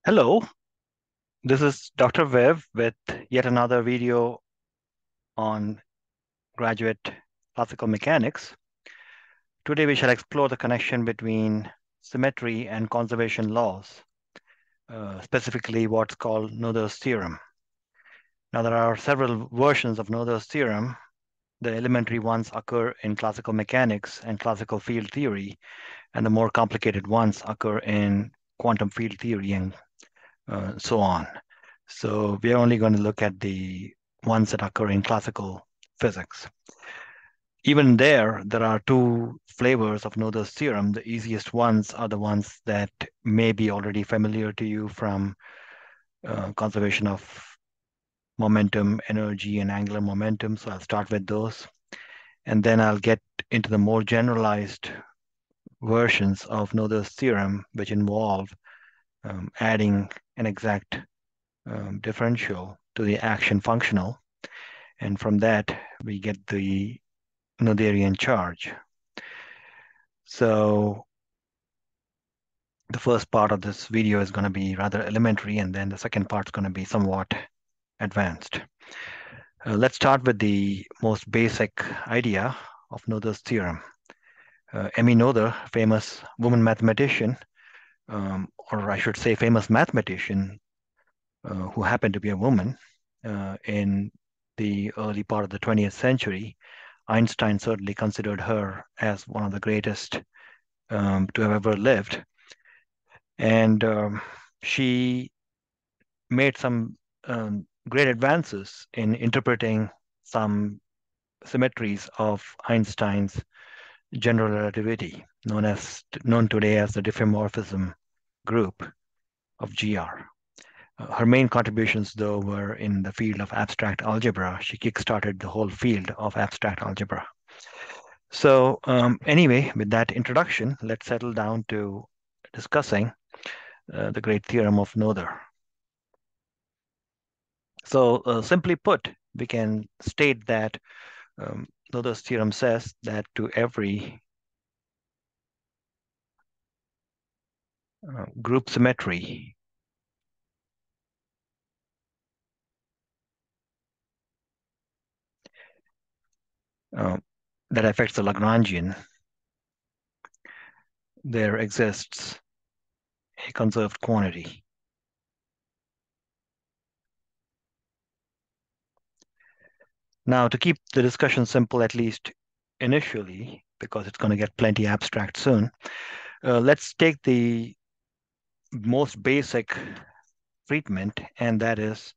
Hello, this is Dr. Viv with yet another video on graduate classical mechanics. Today we shall explore the connection between symmetry and conservation laws, specifically what's called Noether's theorem. Now there are several versions of Noether's theorem. The elementary ones occur in classical mechanics and classical field theory, and the more complicated ones occur in quantum field theory and so on. So we are only going to look at the ones that occur in classical physics. Even there are two flavors of Noether's theorem. The easiest ones are the ones that may be already familiar to you from conservation of momentum, energy, and angular momentum. So I'll start with those. And then I'll get into the more generalized versions of Noether's theorem, which involve adding an exact differential to the action functional. And from that, we get the Noetherian charge. So the first part of this video is going to be rather elementary, and then the second part is going to be somewhat advanced. Let's start with the most basic idea of Noether's theorem. Emmy Noether, famous woman mathematician, or I should say famous mathematician who happened to be a woman in the early part of the 20th century. Einstein certainly considered her as one of the greatest to have ever lived. And she made some great advances in interpreting some symmetries of Einstein's general relativity, known today as the diffeomorphism group of GR. Her main contributions, though, were in the field of abstract algebra. She kickstarted the whole field of abstract algebra. So anyway, with that introduction, let's settle down to discussing the great theorem of Noether. So simply put, we can state that Noether's theorem says that to every group symmetry that affects the Lagrangian, there exists a conserved quantity. Now, to keep the discussion simple, at least initially, because it's going to get plenty abstract soon, let's take the most basic treatment, and that is,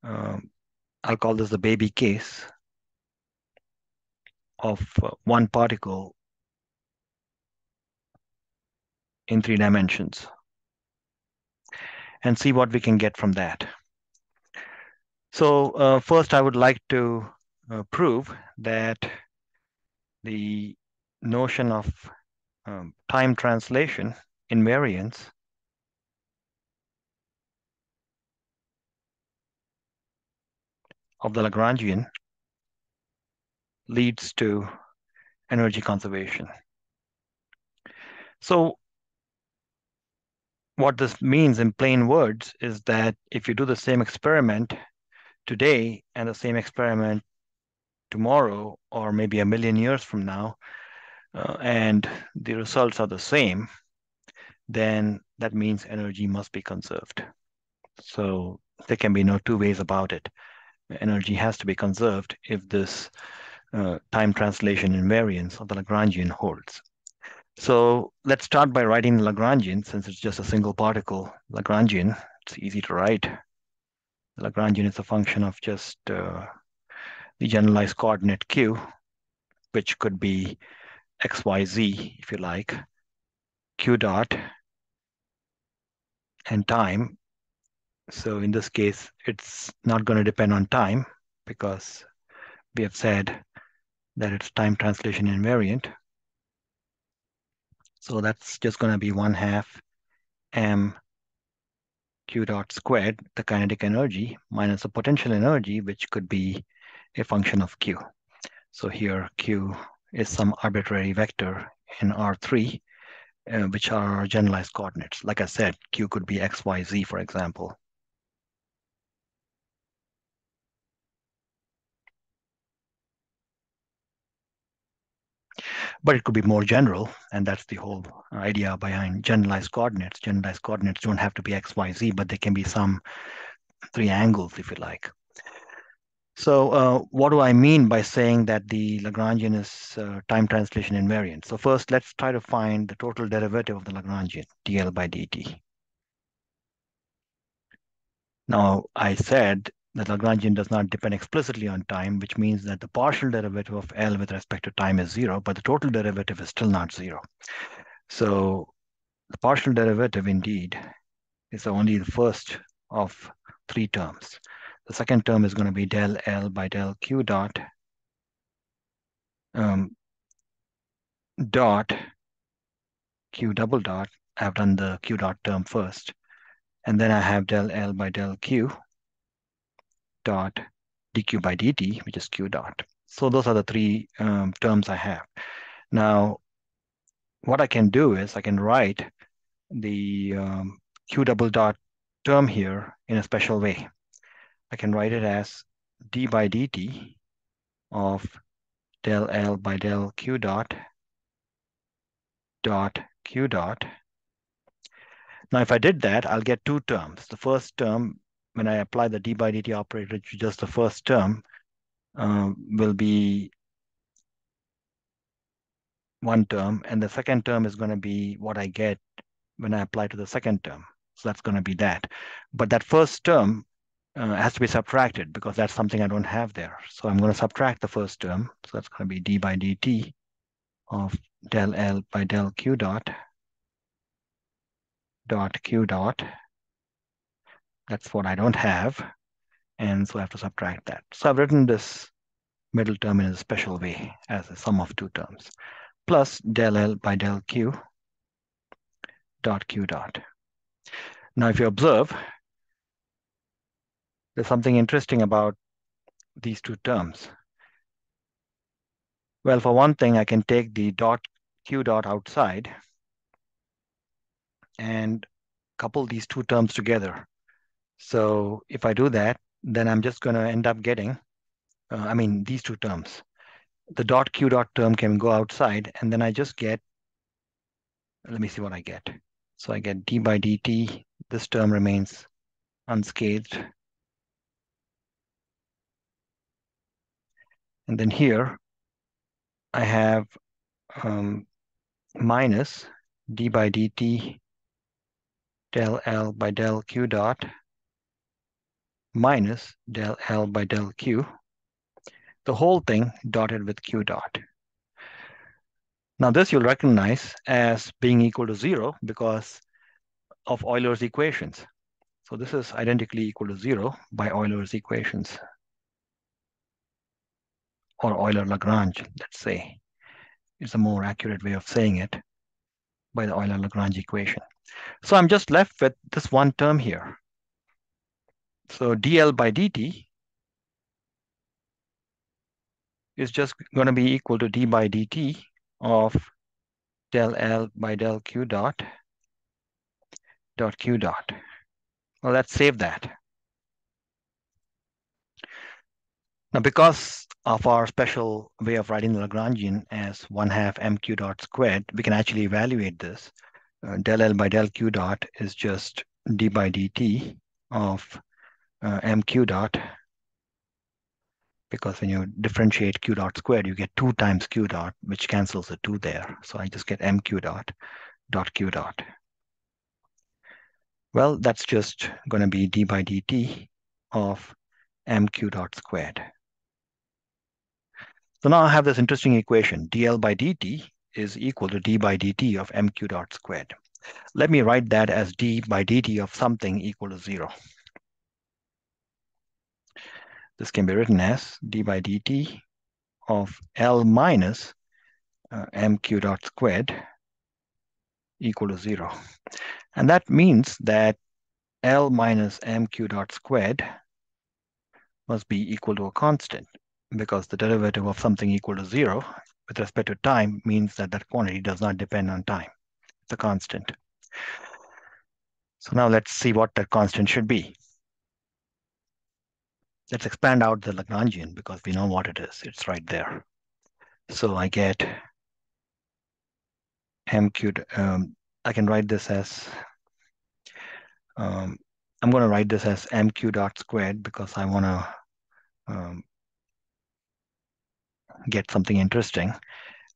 I'll call this the baby case of one particle in 3 dimensions, and see what we can get from that. So first, I would like to prove that the notion of time translation invariance of the Lagrangian leads to energy conservation. So what this means in plain words is that if you do the same experiment today and the same experiment tomorrow, or maybe a million years from now, and the results are the same, then that means energy must be conserved. So there can be no two ways about it. Energy has to be conserved if this time translation invariance of the Lagrangian holds. So let's start by writing the Lagrangian, since it's just a single particle Lagrangian. It's easy to write. The Lagrangian is a function of just the generalized coordinate q, which could be x, y, z, if you like, q dot, and time. So in this case, it's not going to depend on time because we have said that it's time translation invariant. So that's just going to be 1/2 m q dot squared, the kinetic energy, minus the potential energy, which could be a function of q. So here q is some arbitrary vector in R3, which are generalized coordinates. Like I said, Q could be X, Y, Z, for example. But it could be more general, and that's the whole idea behind generalized coordinates. Generalized coordinates don't have to be X, Y, Z, but they can be some three angles, if you like. So what do I mean by saying that the Lagrangian is time translation invariant? So first, let's try to find the total derivative of the Lagrangian, dl by dt. Now, I said that Lagrangian does not depend explicitly on time, which means that the partial derivative of L with respect to time is zero, but the total derivative is still not zero. So the partial derivative indeed is only the first of three terms. The second term is going to be del L by del Q dot dot Q double dot. I've done the Q dot term first. And then I have del L by del Q dot dq by dt, which is Q dot. So those are the three terms I have. Now, what I can do is I can write the Q double dot term here in a special way. I can write it as d by dt of del L by del Q dot dot Q dot. Now, if I did that, I'll get two terms. The first term, when I apply the d by dt operator to just the first term, will be one term, and the second term is going to be what I get when I apply to the second term. So that's going to be that. But that first term has to be subtracted because that's something I don't have there. So I'm going to subtract the first term. So that's going to be d by dt of del L by del Q dot dot Q dot. That's what I don't have. And so I have to subtract that. So I've written this middle term in a special way as a sum of two terms, plus del L by del Q dot Q dot. Now, if you observe, there's something interesting about these two terms. Well, for one thing, I can take the dot Q dot outside and couple these two terms together. So if I do that, then I'm just going to end up getting, these two terms. The dot Q dot term can go outside, and then I just get, let me see what I get. So I get d by dt. This term remains unscathed. And then here, I have minus d by dt del L by del Q dot minus del L by del Q, the whole thing dotted with Q dot. Now this you'll recognize as being equal to zero because of Euler's equations. So this is identically equal to zero by Euler's equations, or Euler-Lagrange, let's say. It's a more accurate way of saying it, by the Euler-Lagrange equation. So I'm just left with this one term here. So dl by dt is just going to be equal to d by dt of del L by del Q dot Q dot. Well, let's save that. Now, because of our special way of writing the Lagrangian as 1/2 mq dot squared, we can actually evaluate this. Del L by del Q dot is just d by dt of mq dot, because when you differentiate q dot squared, you get 2 times q dot, which cancels the 2 there. So I just get mq dot Q dot. Well, that's just going to be d by dt of mq dot squared. So now I have this interesting equation. dl by dt is equal to d by dt of mq dot squared. Let me write that as d by dt of something equal to 0. This can be written as d by dt of L minus mq dot squared equal to 0. And that means that L minus mq dot squared must be equal to a constant, because the derivative of something equal to 0 with respect to time means that that quantity does not depend on time. the constant. So now let's see what that constant should be. Let's expand out the Lagrangian because we know what it is. It's right there. So I get m cubed. I can write this as, I'm going to write this as mq dot squared because I want to get something interesting.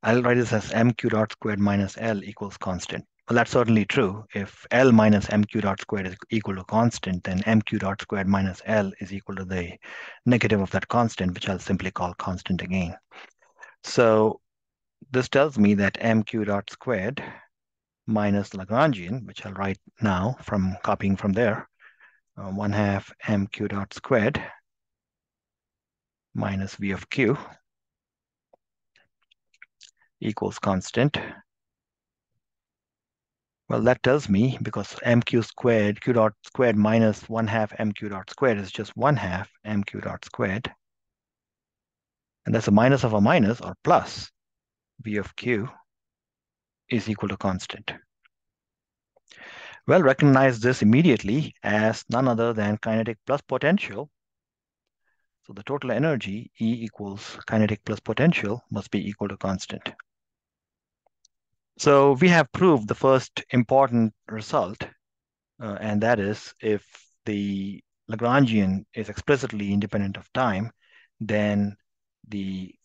I'll write this as mq dot squared minus L equals constant. Well, that's certainly true. If L minus mq dot squared is equal to constant, then mq dot squared minus L is equal to the negative of that constant, which I'll simply call constant again. So this tells me that mq dot squared minus Lagrangian, which I'll write now from copying from there, 1/2 mq dot squared minus v of q equals constant. Well, that tells me because mq squared, q dot squared minus 1/2 mq dot squared is just 1/2 mq dot squared. And that's a minus of a minus or plus v of q is equal to constant. Well, recognize this immediately as none other than kinetic plus potential. So the total energy, E equals kinetic plus potential, must be equal to constant. So we have proved the first important result, and that is if the Lagrangian is explicitly independent of time, then the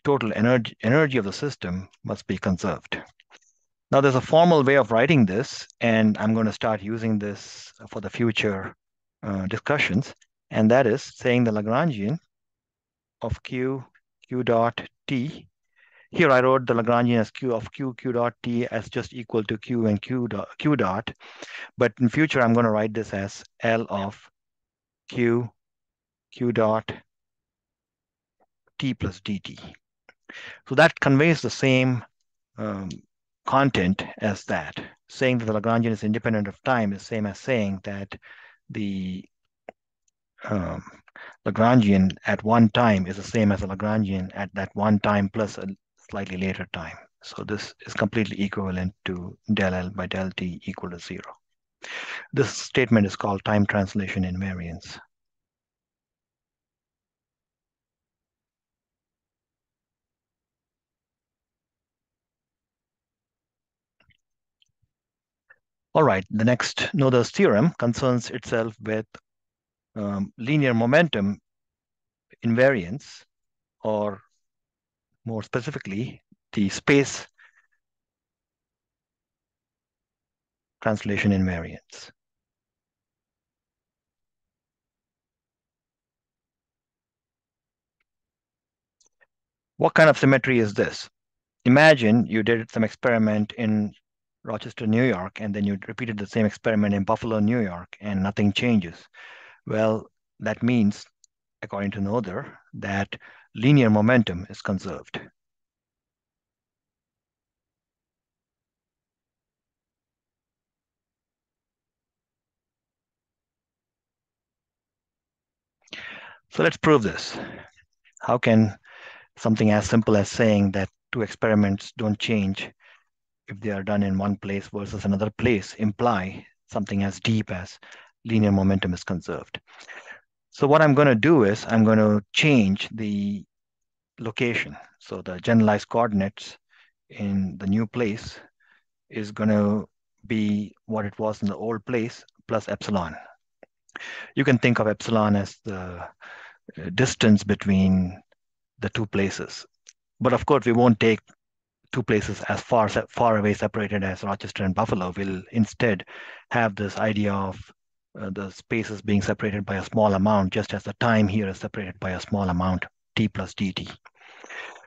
total energy of the system must be conserved. Now, there's a formal way of writing this, and I'm going to start using this for the future discussions, and that is saying the Lagrangian of q dot t. Here I wrote the Lagrangian as q dot t as just equal to q and q dot, but in future I'm going to write this as L of q dot t plus dt. So that conveys the same content as that. Saying that the Lagrangian is independent of time is same as saying that the Lagrangian at one time is the same as the Lagrangian at that one time plus a slightly later time. So this is completely equivalent to del L by del T equal to 0. This statement is called time translation invariance. All right, the next Noether's theorem concerns itself with linear momentum invariance, or more specifically, the space translation invariance. What kind of symmetry is this? Imagine you did some experiment in Rochester, New York, and then you repeated the same experiment in Buffalo, New York, and nothing changes. Well, that means, according to Noether, that linear momentum is conserved. So let's prove this. How can something as simple as saying that two experiments don't change if they are done in one place versus another place imply something as deep as linear momentum is conserved? So what I'm going to do is I'm going to change the location. So the generalized coordinates in the new place is going to be what it was in the old place plus epsilon. You can think of epsilon as the distance between the two places. But of course, we won't take two places as far away separated as Rochester and Buffalo. We'll instead have this idea of the spaces being separated by a small amount, just as the time here is separated by a small amount, t plus dt.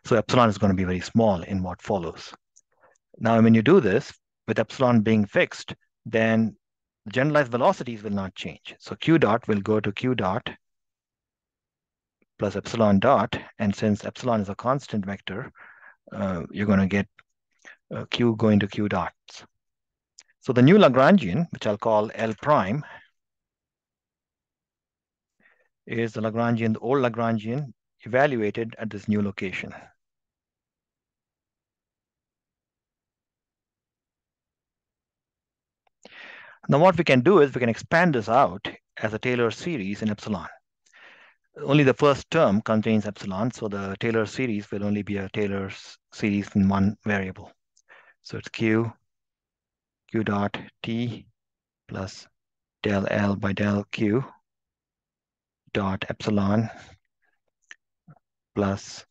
So epsilon is going to be very small in what follows. Now, when you do this, with epsilon being fixed, then generalized velocities will not change. So q dot will go to q dot plus epsilon dot, and since epsilon is a constant vector, you're going to get q going to q dots. So the new Lagrangian, which I'll call L prime, is the Lagrangian, the old Lagrangian, evaluated at this new location. . 。 . 。 . 。 . . . . . . . . . . . . . . . . . . . . . . . . . . . . . . . . . . . . . . . . . . . . . . . . . . . . Now what we can do is we can expand this out as a Taylor series in epsilon. Only the first term contains epsilon, so the Taylor series will only be a Taylor series in one variable. So it's q dot t plus del L by del Q dot epsilon plus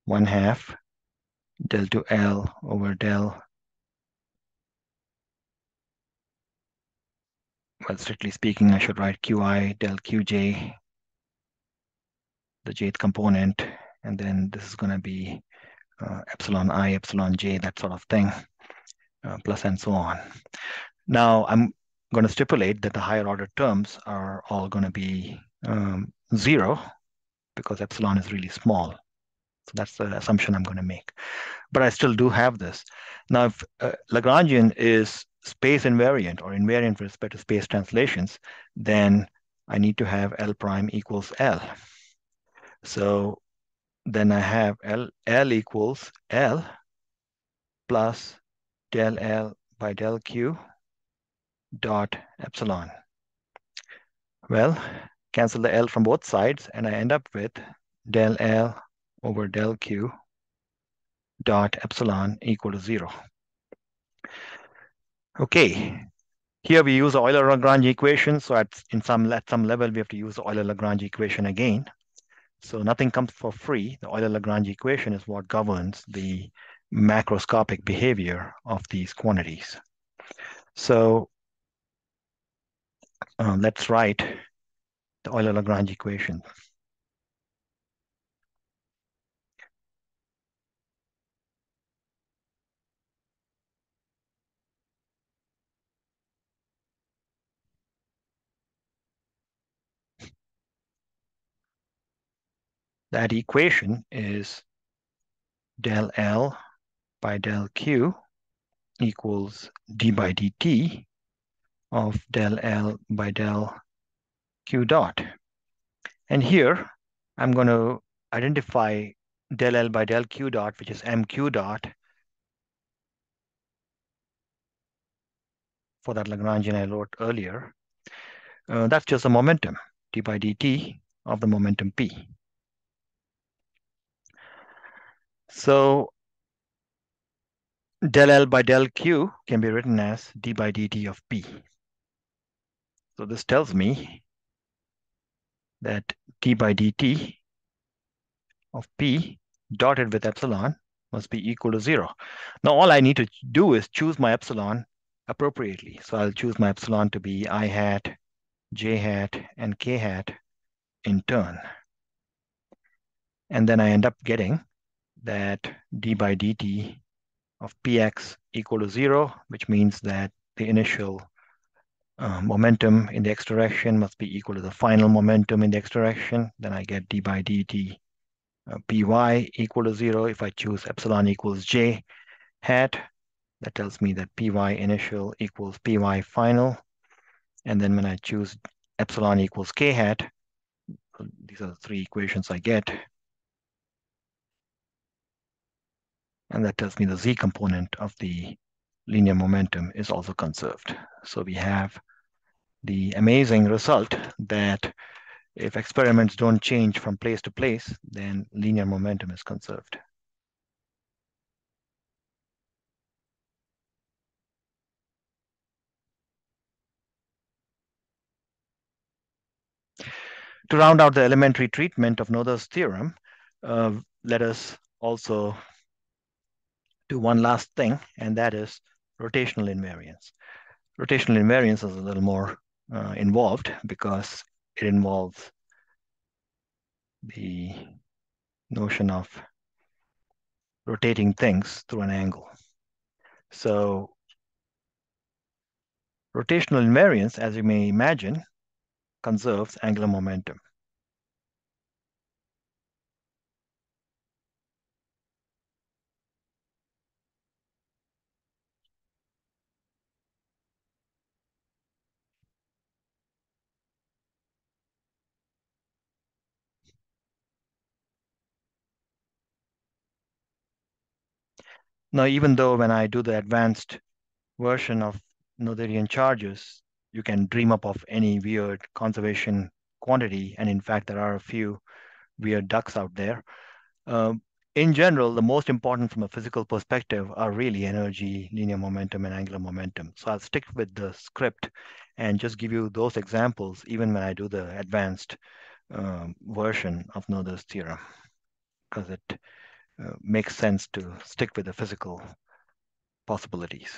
1/2 del to L over del, well, strictly speaking, I should write Qi del Qj, the jth component, and then this is going to be epsilon I, epsilon j, that sort of thing, plus and so on. Now I'm going to stipulate that the higher order terms are all going to be 0 because epsilon is really small. So that's the assumption I'm going to make. But I still do have this. Now, if Lagrangian is space invariant or invariant with respect to space translations, then I need to have L prime equals L. So then I have L equals L plus del L by del Q dot epsilon. Well, cancel the L from both sides, and I end up with del L over del Q dot epsilon equal to 0. Okay, here we use the Euler-Lagrange equation, so at some level we have to use the Euler-Lagrange equation again. So nothing comes for free. The Euler-Lagrange equation is what governs the macroscopic behavior of these quantities. So let's write the Euler-Lagrange equation. That equation is del L by del Q equals d by dt of del L by del Q dot. And here I'm going to identify del L by del Q dot, which is mq dot, for that Lagrangian I wrote earlier. That's just the momentum, d by dt of the momentum p. So del L by del Q can be written as d by dt of p. So this tells me that d by dt of p dotted with epsilon must be equal to 0. Now all I need to do is choose my epsilon appropriately. So I'll choose my epsilon to be I hat, j hat, and k hat in turn. And then I end up getting that d by dt of px equal to 0, which means that the initial momentum in the x direction must be equal to the final momentum in the x direction. Then I get d by dt py equal to 0 if I choose epsilon equals j hat. That tells me that py initial equals py final. And then when I choose epsilon equals k hat, these are the three equations I get. And that tells me the z component of the linear momentum is also conserved. So we have the amazing result that if experiments don't change from place to place, then linear momentum is conserved. To round out the elementary treatment of Noether's theorem, let us also do one last thing, and that is rotational invariance. Rotational invariance is a little more involved because it involves the notion of rotating things through an angle. So rotational invariance, as you may imagine, conserves angular momentum. Now, even though when I do the advanced version of Noetherian charges, you can dream up of any weird conservation quantity. And in fact, there are a few weird ducks out there. Um, in general, the most important from a physical perspective are really energy, linear momentum, and angular momentum. So I'll stick with the script and just give you those examples even when I do the advanced version of Noether's theorem, because it makes sense to stick with the physical possibilities.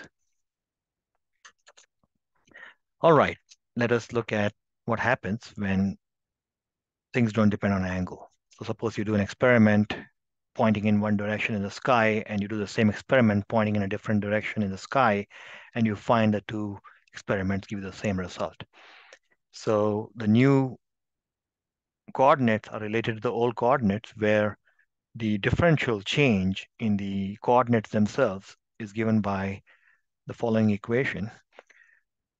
All right, let us look at what happens when things don't depend on angle. So suppose you do an experiment pointing in one direction in the sky, and you do the same experiment pointing in a different direction in the sky, and you find the two experiments give you the same result. So the new coordinates are related to the old coordinates, where the differential change in the coordinates themselves is given by the following equation,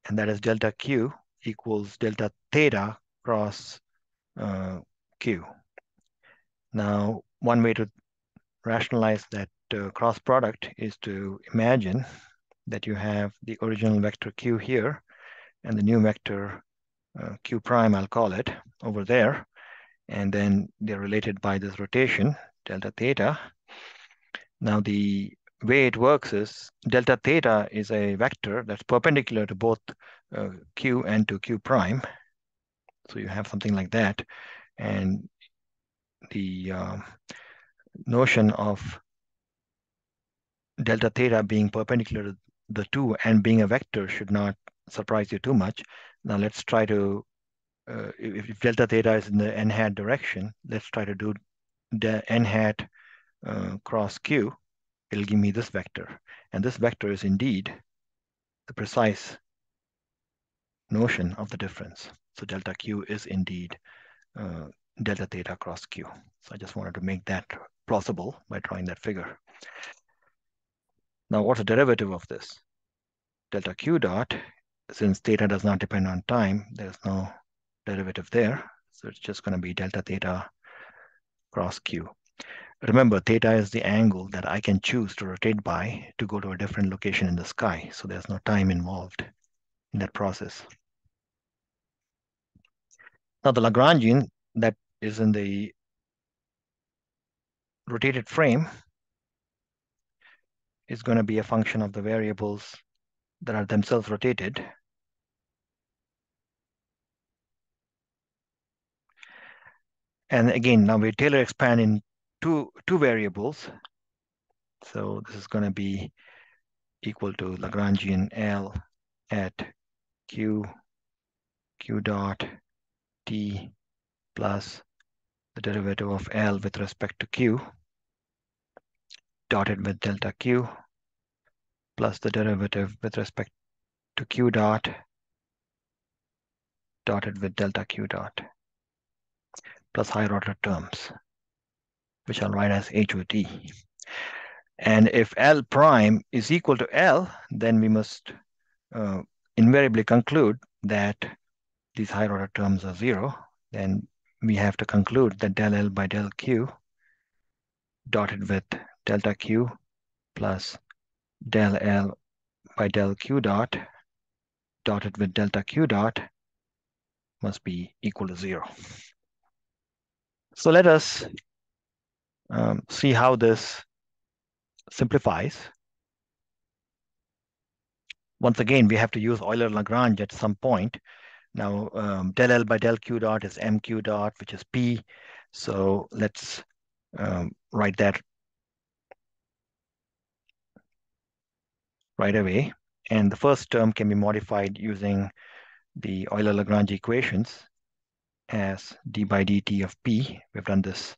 and that is delta q equals delta theta cross q. Now, one way to rationalize that cross product is to imagine that you have the original vector q here and the new vector q prime, I'll call it, over there. And then they're related by this rotation, delta theta. Now, the way it works is delta theta is a vector that's perpendicular to both q and to q prime. So you have something like that. And the notion of delta theta being perpendicular to the two and being a vector should not surprise you too much. Now let's try to, if delta theta is in the n hat direction, let's try to do the n hat cross q. It'll give me this vector. And this vector is indeed the precise notion of the difference. So delta q is indeed delta theta cross q. So I just wanted to make that plausible by drawing that figure. Now, what's the derivative of this? Delta q dot, since theta does not depend on time, there's no derivative there. So it's just going to be delta theta cross q. Remember, theta is the angle that I can choose to rotate by to go to a different location in the sky. So there's no time involved in that process. Now, the Lagrangian that is in the rotated frame is going to be a function of the variables that are themselves rotated. And again, now we Taylor expand in two variables. So this is going to be equal to Lagrangian L at q dot t plus the derivative of L with respect to q dotted with delta q plus the derivative with respect to q dot dotted with delta q dot plus higher order terms, which I'll write as HOT. And if L prime is equal to L, then we must invariably conclude that these higher order terms are zero. Then we have to conclude that del L by del Q dotted with delta Q plus del L by del Q dot dotted with delta Q dot must be equal to zero. So let us see how this simplifies. Once again, we have to use Euler-Lagrange at some point. Now, del L by del Q dot is MQ dot, which is P. So let's write that right away. And the first term can be modified using the Euler-Lagrange equations as d by dt of P. We've done this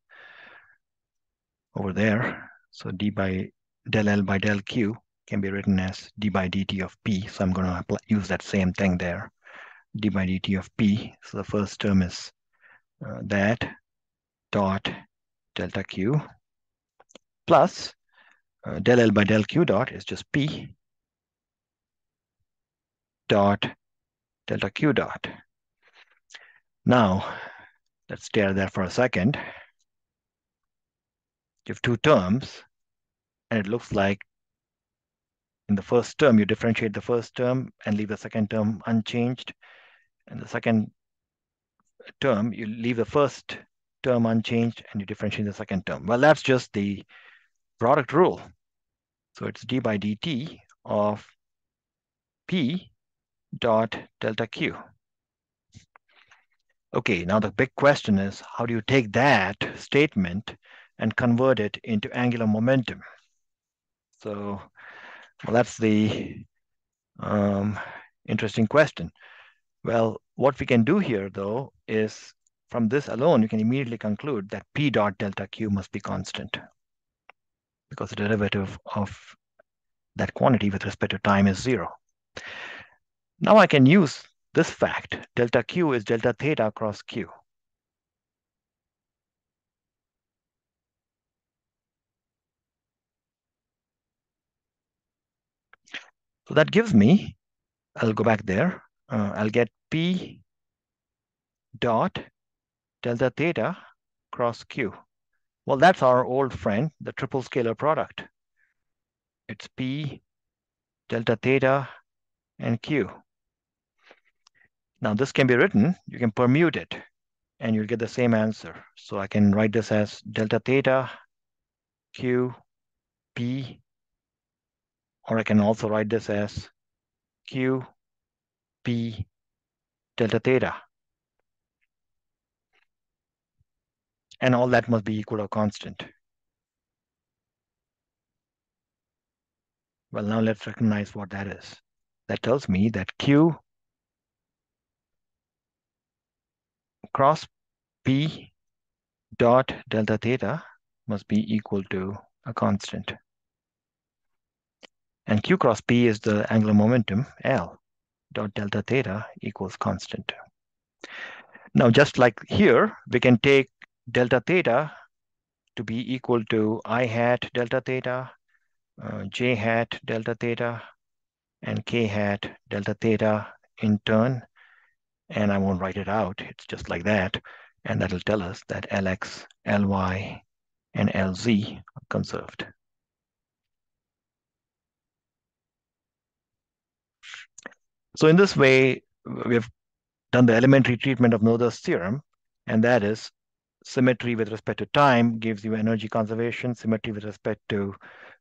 over there. So d by del L by del Q can be written as d by dt of P. So I'm going to use that same thing there, d by dt of P. So the first term is that dot delta Q plus del L by del Q dot is just P dot delta Q dot. Now, let's stare at that for a second. You have two terms, and it looks like in the first term, you differentiate the first term and leave the second term unchanged. And the second term, you leave the first term unchanged and you differentiate the second term. Well, that's just the product rule. So it's d by dt of p dot delta q. Okay, now the big question is, how do you take that statement and convert it into angular momentum? So, well, that's the interesting question. Well, what we can do here, though, is from this alone, you can immediately conclude that p dot delta q must be constant because the derivative of that quantity with respect to time is 0. Now I can use this fact. Delta q is delta theta cross q. So that gives me, I'll go back there, I'll get p dot delta theta cross q. Well, that's our old friend, the triple scalar product. It's p delta theta and q. Now this can be written, you can permute it, and you'll get the same answer. So I can write this as delta theta q p, or I can also write this as q p delta theta. And all that must be equal or constant. Well, now let's recognize what that is. That tells me that q cross p dot delta theta must be equal to a constant. And q cross p is the angular momentum, L, dot delta theta equals constant. Now, just like here, we can take delta theta to be equal to I hat delta theta, j hat delta theta, and k hat delta theta in turn. And I won't write it out. It's just like that. And that'll tell us that Lx, Ly, and Lz are conserved. So in this way, we've done the elementary treatment of Noether's theorem, and that is symmetry with respect to time gives you energy conservation. Symmetry with respect to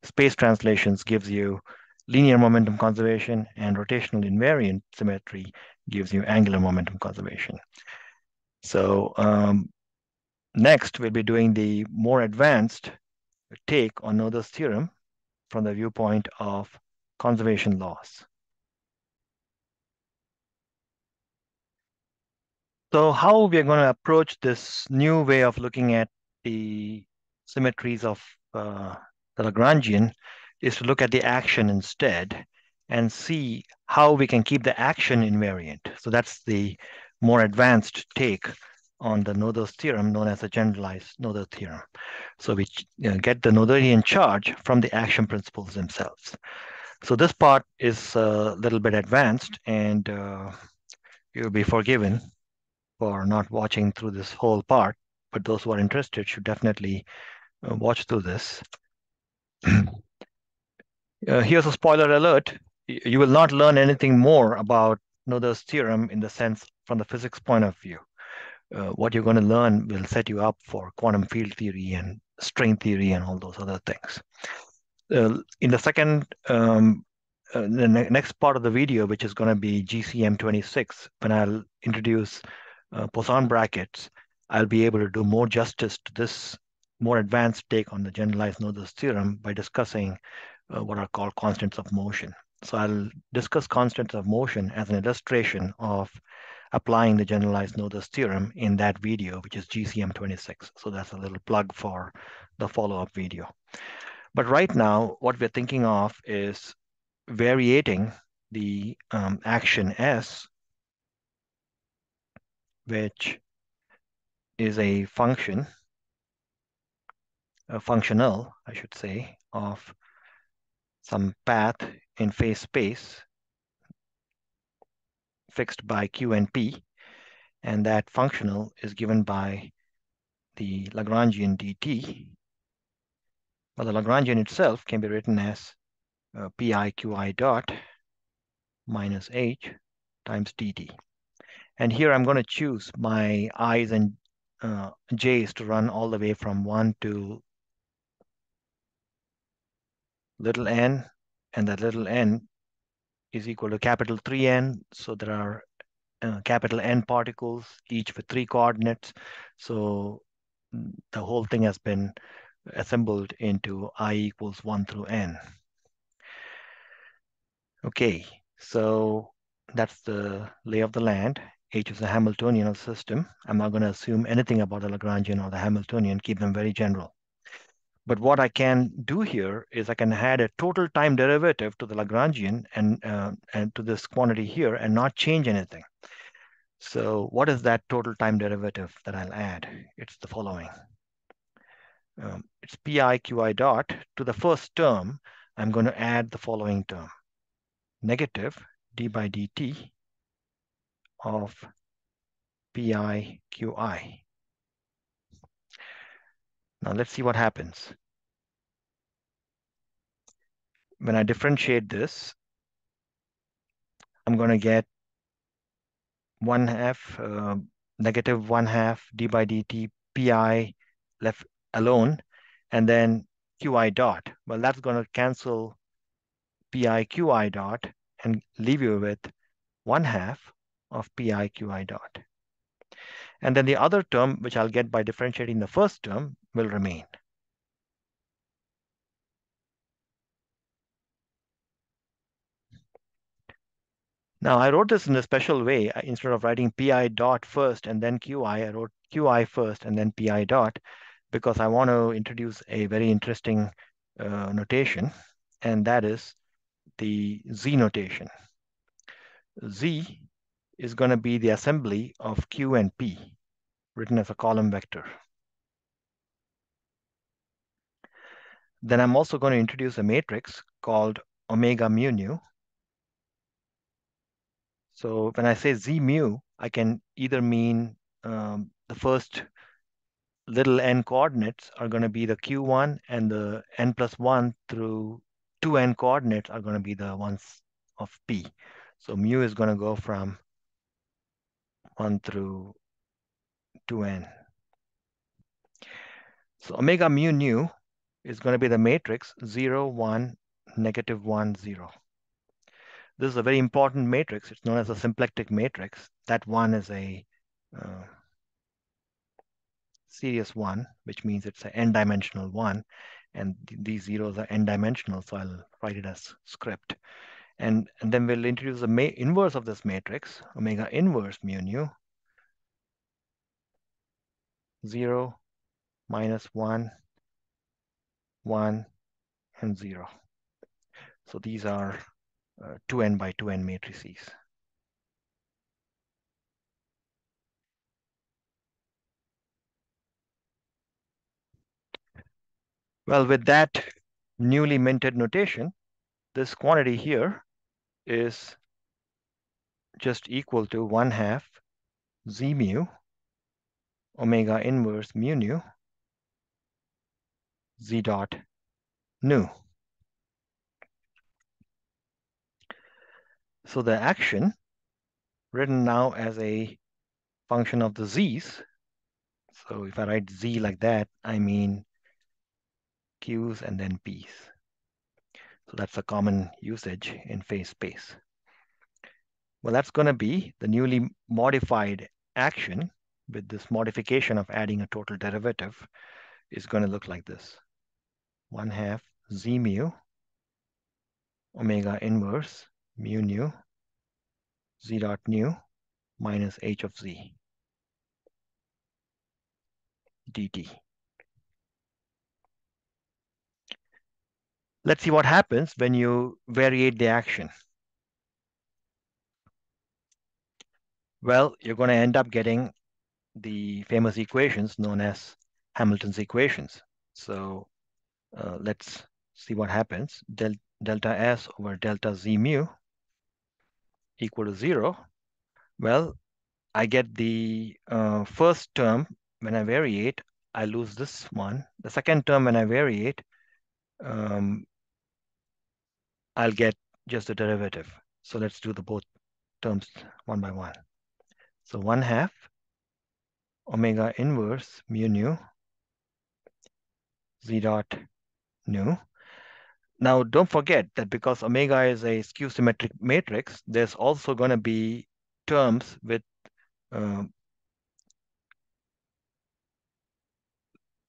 space translations gives you linear momentum conservation, and rotational invariant symmetry gives you angular momentum conservation. So next, we'll be doing the more advanced take on Noether's theorem from the viewpoint of conservation laws. So how we are going to approach this new way of looking at the symmetries of the Lagrangian is to look at the action instead and see how we can keep the action invariant. So that's the more advanced take on the Noether's theorem, known as the generalized Noether theorem. So we get the Noetherian charge from the action principles themselves. So this part is a little bit advanced, and you'll be forgiven for not watching through this whole part, but those who are interested should definitely watch through this. Here's a spoiler alert. You will not learn anything more about Noether's theorem in the sense from the physics point of view. What you're going to learn will set you up for quantum field theory and string theory and all those other things. In the second, the next part of the video, which is going to be GCM26, when I'll introduce Poisson brackets, I'll be able to do more justice to this more advanced take on the generalized Noether's theorem by discussing what are called constants of motion. So I'll discuss constants of motion as an illustration of applying the generalized Noether's theorem in that video, which is GCM26. So that's a little plug for the follow-up video. But right now, what we're thinking of is variating the action S, which is a function, a functional, I should say, of some path in phase space fixed by Q and P, and that functional is given by the Lagrangian dt. Well, the Lagrangian itself can be written as pi qi dot minus h times dt. And here I'm going to choose my i's and j's to run all the way from 1 to little n, and that little n is equal to capital 3n. So there are capital N particles, each with 3 coordinates. So the whole thing has been assembled into I equals 1 through n. Okay, so that's the lay of the land. H is a Hamiltonian of the system. I'm not going to assume anything about the Lagrangian or the Hamiltonian, keep them very general. But what I can do here is I can add a total time derivative to the Lagrangian and to this quantity here and not change anything. So what is that total time derivative that I'll add? It's the following. It's pi qi dot. To the first term, I'm going to add the following term. Negative d by dt of pi qi. Now let's see what happens. When I differentiate this, I'm going to get 1/2 negative 1/2 d by dt pi left alone, and then qi dot. Well, that's going to cancel pi qi dot and leave you with 1/2 of pi qi dot. And then the other term, which I'll get by differentiating the first term, will remain. Now, I wrote this in a special way. Instead of writing pi dot first and then qi, I wrote qi first and then pi dot, because I want to introduce a very interesting notation, and that is the z notation. Z is going to be the assembly of q and p, written as a column vector. Then I'm also going to introduce a matrix called omega mu nu. So when I say z mu, I can either mean the first little n coordinates are going to be the q1, and the n plus 1 through 2n coordinates are going to be the ones of p. So mu is going to go from 1 through 2n. So omega mu nu is going to be the matrix 0, 1, negative 1, 0. This is a very important matrix. It's known as a symplectic matrix. That one is a serious one, which means it's an n-dimensional one. And these zeros are n-dimensional, so I'll write it as script. And then we'll introduce the inverse of this matrix, omega inverse mu nu, 0, minus 1, 1, and 0. So these are 2n by 2n matrices. Well, with that newly minted notation, this quantity here is just equal to 1/2 z mu omega inverse mu nu z dot nu. So the action, written now as a function of the z's, so if I write z like that, I mean q's and then p's. So that's a common usage in phase space. Well, that's going to be the newly modified action with this modification of adding a total derivative is going to look like this. 1/2 z mu omega inverse mu nu z dot nu minus h of z dt. Let's see what happens when you variate the action. Well, you're going to end up getting the famous equations known as Hamilton's equations. So let's see what happens. Delta S over delta Z mu equal to 0. Well, I get the first term when I variate, I lose this one. The second term when I variate, I'll get just the derivative. So let's do the both terms one by one. So 1/2 omega inverse mu nu z dot nu. Now, don't forget that because omega is a skew symmetric matrix, there's also going to be terms with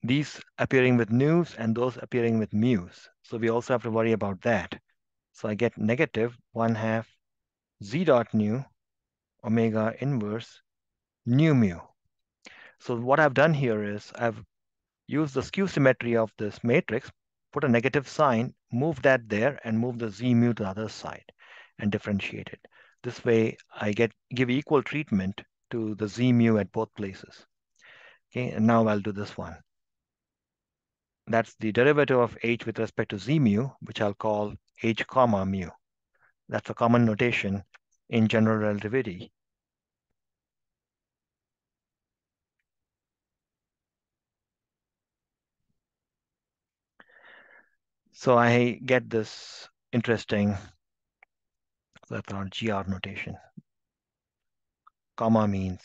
these appearing with nus and those appearing with mu's. So we also have to worry about that. So I get negative 1/2 z dot nu omega inverse nu mu. So what I've done here is I've used the skew symmetry of this matrix, put a negative sign, move that there, and move the z mu to the other side and differentiate it. This way I give equal treatment to the z mu at both places. Okay, and now I'll do this one. That's the derivative of h with respect to z mu, which I'll call h comma mu. That's a common notation in general relativity. So I get this interesting, that's our GR notation. Comma means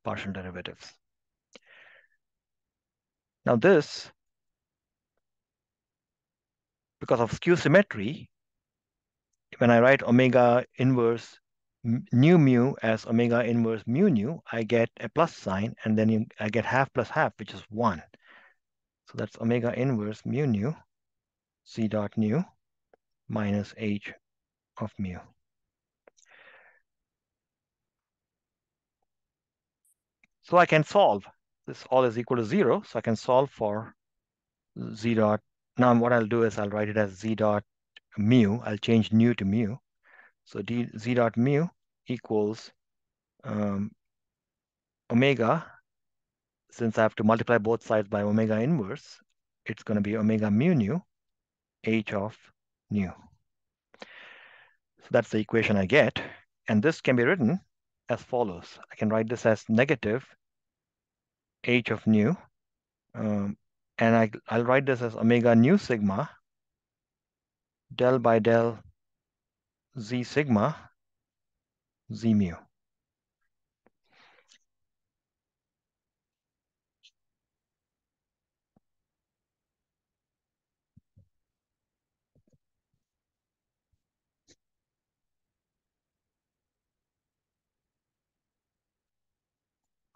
partial derivatives. Now this, because of skew symmetry, when I write omega inverse nu mu as omega inverse mu nu, I get a plus sign, and then I get half plus half, which is 1. So that's omega inverse mu nu c dot nu minus h of mu. So I can solve. This all is equal to 0, so I can solve for z dot. Now what I'll do is I'll write it as z dot mu. I'll change nu to mu. So z dot mu equals omega. Since I have to multiply both sides by omega inverse, it's going to be omega mu nu h of nu. So that's the equation I get. And this can be written as follows. I can write this as negative h of nu. And I'll write this as omega nu sigma del by del z sigma z mu.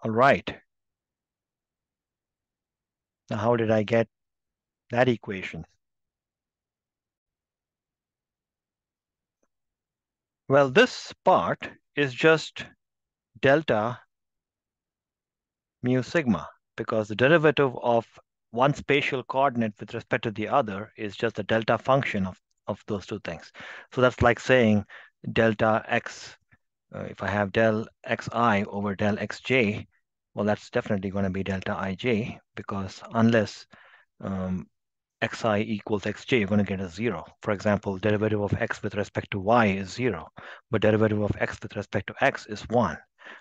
All right. Now, how did I get that equation? Well, this part is just delta mu sigma, because the derivative of one spatial coordinate with respect to the other is just the delta function of those two things. So that's like saying delta x, if I have del xi over del xj, well, that's definitely going to be delta ij, because unless xi equals xj, you're going to get a 0. For example, derivative of x with respect to y is 0, but derivative of x with respect to x is 1.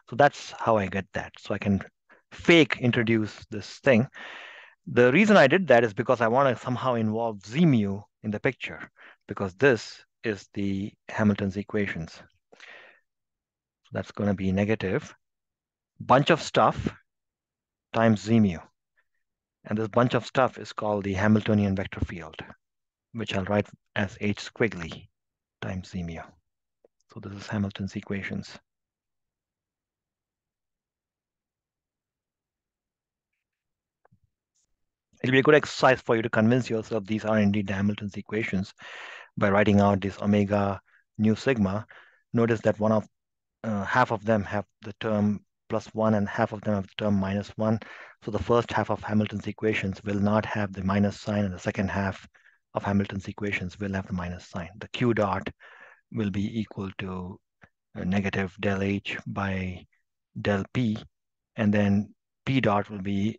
So that's how I get that. So I can fake introduce this thing. The reason I did that is because I want to somehow involve z mu in the picture, because this is the Hamilton's equations. So that's going to be negative bunch of stuff times z mu. And this bunch of stuff is called the Hamiltonian vector field, which I'll write as h squiggly times z mu. So this is Hamilton's equations. It'll be a good exercise for you to convince yourself these are indeed the Hamilton's equations by writing out this omega nu sigma. Notice that half of them have the term +1 and half of them have the term -1. So the first half of Hamilton's equations will not have the minus sign, and the second half of Hamilton's equations will have the minus sign. The q dot will be equal to negative del h by del p, and then p dot will be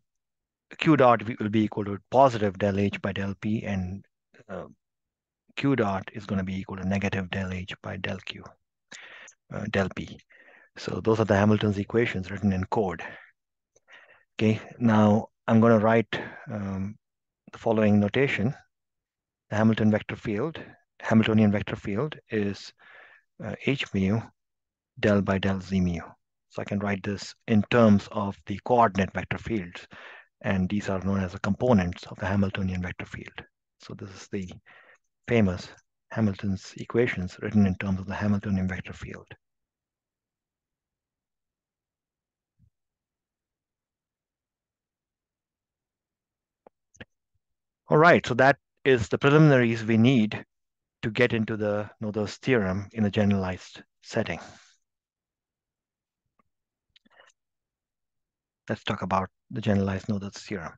q dot will be equal to positive del h by del p, and q dot is going to be equal to negative del h by del q, del p. So those are the Hamilton's equations written in code. Okay, now I'm going to write the following notation. The Hamilton vector field Hamiltonian vector field is h mu del by del z mu. So I can write this in terms of the coordinate vector fields, and these are known as the components of the Hamiltonian vector field. So this is the famous Hamilton's equations written in terms of the Hamiltonian vector field. All right, so that is the preliminaries we need to get into the Noether's theorem in a generalized setting. Let's talk about the generalized Noether's theorem.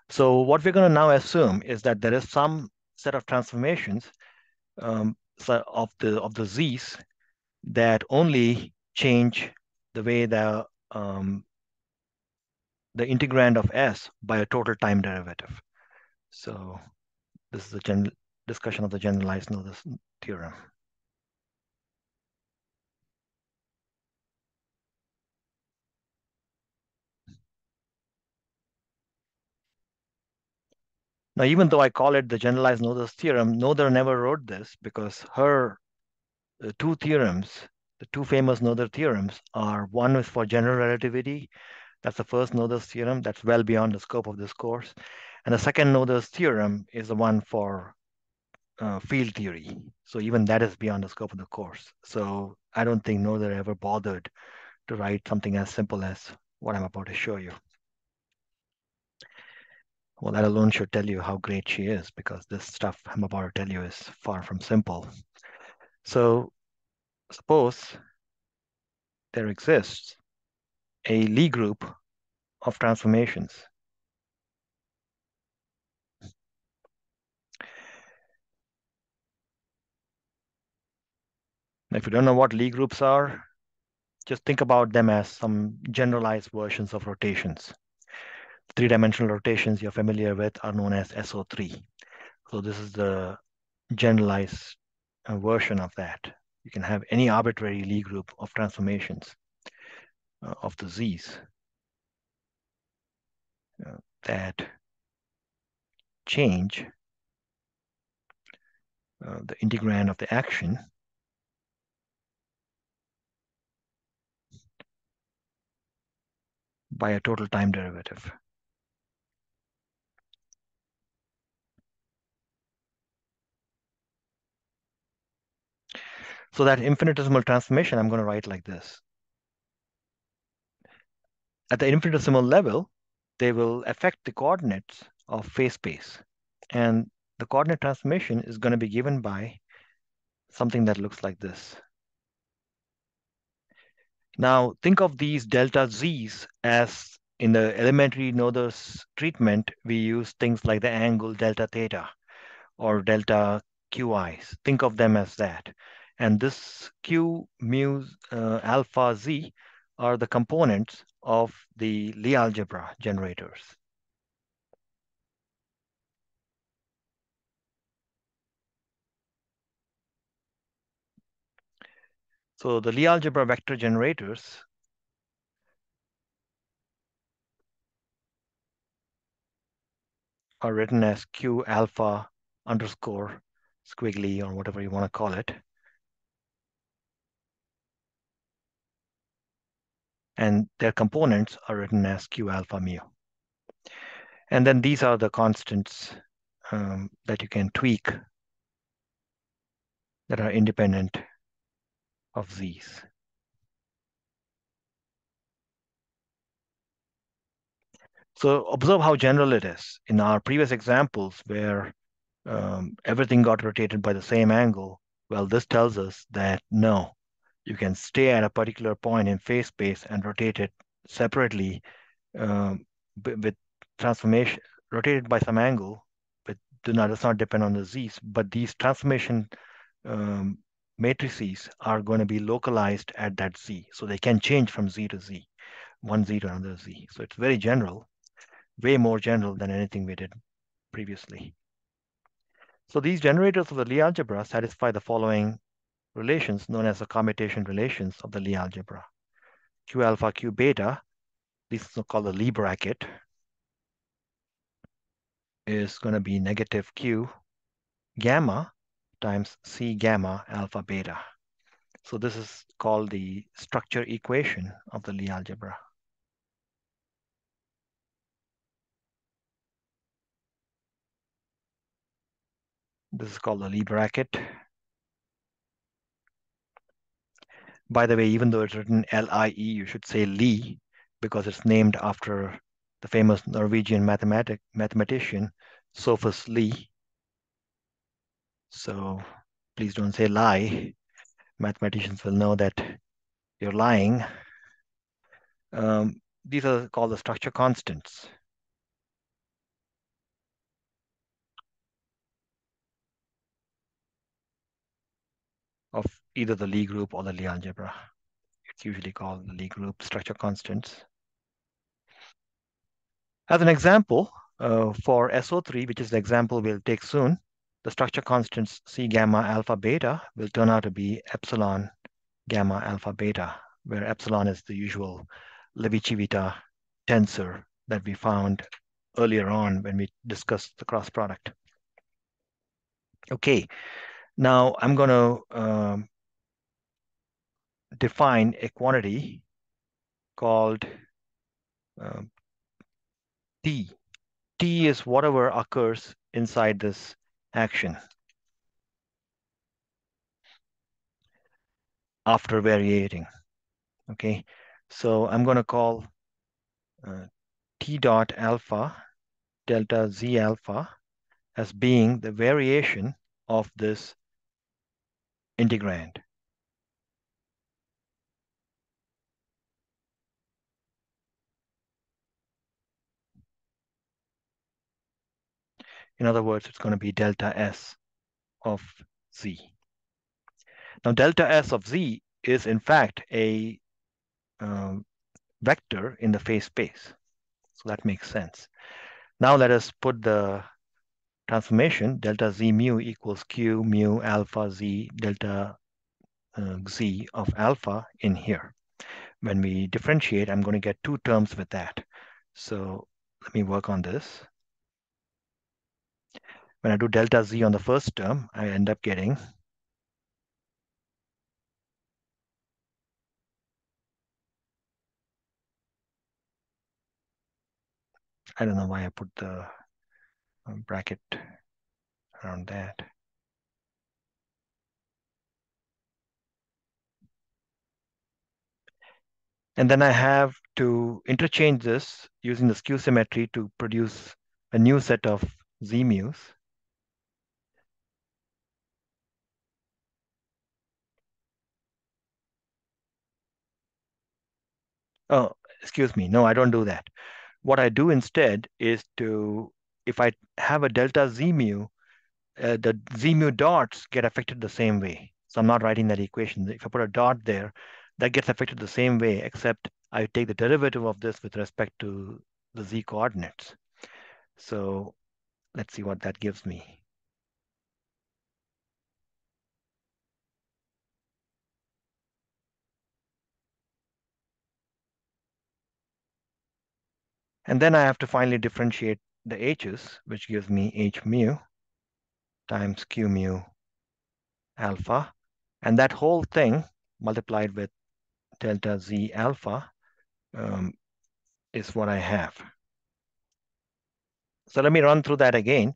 So what we're going to now assume is that there is some set of transformations of the z's that only change the way the integrand of s by a total time derivative. So this is a general discussion of the generalized Noether's theorem. Now, even though I call it the generalized Noether's theorem, Noether never wrote this because her two theorems, the two famous Noether theorems, are one is for general relativity. That's the first Noether's theorem. That's well beyond the scope of this course. And the second Noether's theorem is the one for field theory. So even that is beyond the scope of the course. So I don't think Noether ever bothered to write something as simple as what I'm about to show you. Well, that alone should tell you how great she is, because this stuff I'm about to tell you is far from simple. So suppose there exists a Lie group of transformations. Now, if you don't know what Lie groups are, just think about them as some generalized versions of rotations. Three-dimensional rotations you're familiar with are known as SO3. So this is the generalized version of that. You can have any arbitrary Lie group of transformations of the Z's that change the integrand of the action by a total time derivative. So that infinitesimal transformation, I'm going to write like this. At the infinitesimal level, they will affect the coordinates of phase space. And the coordinate transformation is going to be given by something that looks like this. Now, think of these delta z's as in the elementary Noether's treatment, we use things like the angle delta theta or delta qi's. Think of them as that. And this q, mu, alpha, z are the components of the Lie algebra generators. So the Lie algebra vector generators are written as q alpha underscore squiggly or whatever you want to call it. And their components are written as q alpha mu. And then these are the constants that you can tweak that are independent of z's. So observe how general it is. In our previous examples where everything got rotated by the same angle, well, this tells us that no, you can stay at a particular point in phase space and rotate it separately with transformation, rotated by some angle, but does not depend on the z's. But these transformation matrices are going to be localized at that z. So they can change from z to z, one z to another z. So it's very general, way more general than anything we did previously. So these generators of the Lie algebra satisfy the following relations known as the commutation relations of the Lie algebra. Q alpha, Q beta, this is called the Lie bracket, is going to be negative Q gamma times C gamma alpha beta. So this is called the structure equation of the Lie algebra. This is called the Lie bracket. By the way, even though it's written L-I-E, you should say Lie because it's named after the famous Norwegian mathematician Sophus Lie. So please don't say lie. Mathematicians will know that you're lying. These are called the structure constants. Of either the Lie group or the Lie algebra. It's usually called the Lie group structure constants. As an example, for SO3, which is the example we'll take soon, the structure constants C gamma alpha beta will turn out to be epsilon gamma alpha beta, where epsilon is the usual Levi-Civita tensor that we found earlier on when we discussed the cross product. Okay, now I'm going to define a quantity called T. T is whatever occurs inside this action after variating. Okay, so I'm going to call T dot alpha delta Z alpha as being the variation of this integrand. In other words, it's going to be delta S of Z. Now, delta S of Z is in fact a vector in the phase space. So that makes sense. Now let us put the transformation delta Z mu equals Q mu alpha Z delta Z of alpha in here. When we differentiate, I'm going to get two terms with that. So let me work on this. When I do delta Z on the first term, I end up getting I don't know why I put the bracket around that. And then I have to interchange this using the skew symmetry to produce a new set of Z mu's. Oh, excuse me. No, I don't do that. What I do instead is if I have a delta Z mu, the Z mu dots get affected the same way. So I'm not writing that equation. If I put a dot there, that gets affected the same way, except I take the derivative of this with respect to the Z coordinates. So let's see what that gives me. And then I have to finally differentiate the h's, which gives me h mu times q mu alpha. And that whole thing multiplied with delta z alpha is what I have. So let me run through that again.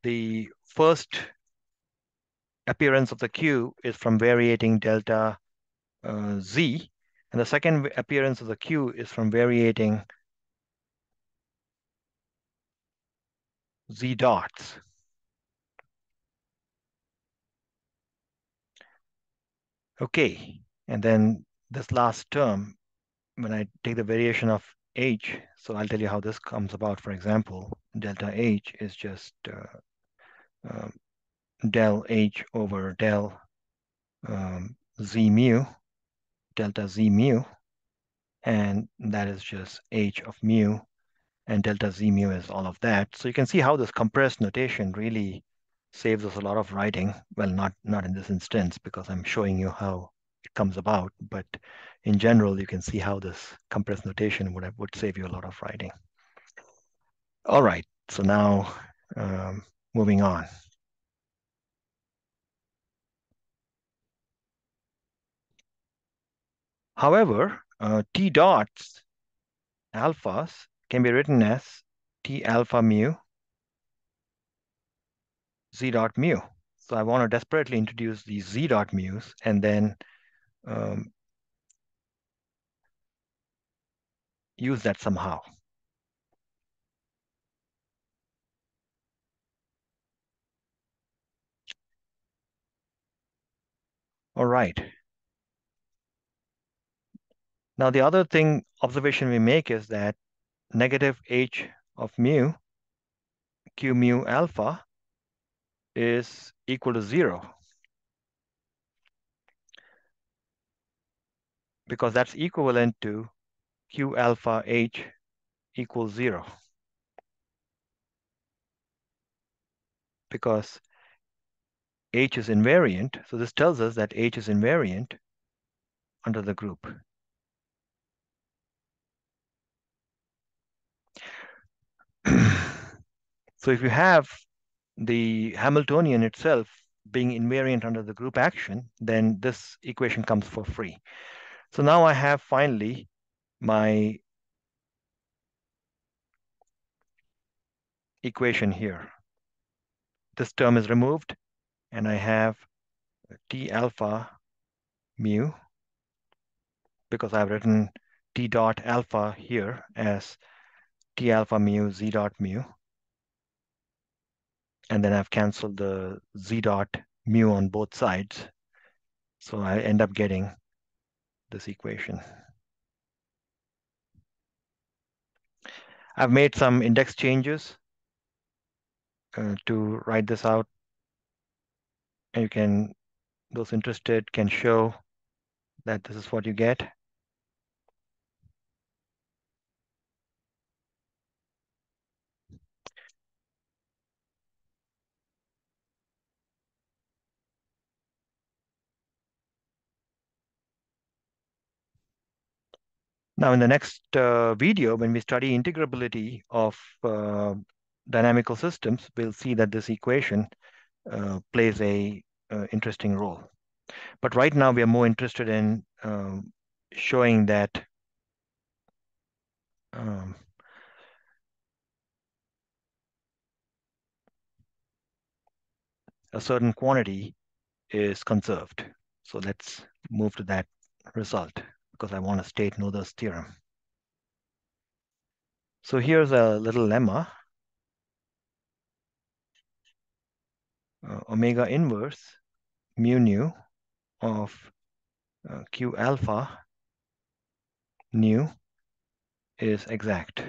The first appearance of the q is from variating delta z, and the second appearance of the q is from variating z dots. Okay, and then this last term, when I take the variation of h, so I'll tell you how this comes about. For example, delta h is just del h over del z mu, delta z mu, and that is just h of mu, and delta z mu is all of that. So you can see how this compressed notation really saves us a lot of writing. Well, not in this instance, because I'm showing you how it comes about, but in general, you can see how this compressed notation would save you a lot of writing. All right, so now moving on. However, T dots alphas can be written as T alpha mu Z dot mu. So I want to desperately introduce these Z dot mu's and then um, use that somehow. All right. Now the other observation we make is that negative H of mu, Q mu alpha, is equal to 0 because that's equivalent to Q alpha H equals 0 because H is invariant. So this tells us that H is invariant under the group. So if you have the Hamiltonian itself being invariant under the group action, then this equation comes for free. So now I have finally my equation here. This term is removed, and I have T alpha mu, because I've written T dot alpha here as T alpha mu Z dot mu. And then I've canceled the Z dot mu on both sides. So I end up getting this equation. I've made some index changes to write this out. And you can, those interested can show that this is what you get. Now, in the next video, when we study integrability of dynamical systems, we'll see that this equation plays a interesting role. But right now, we are more interested in showing that a certain quantity is conserved. So let's move to that result because I want to state Noether's theorem. So here's a little lemma. Omega inverse mu nu of Q alpha nu is exact.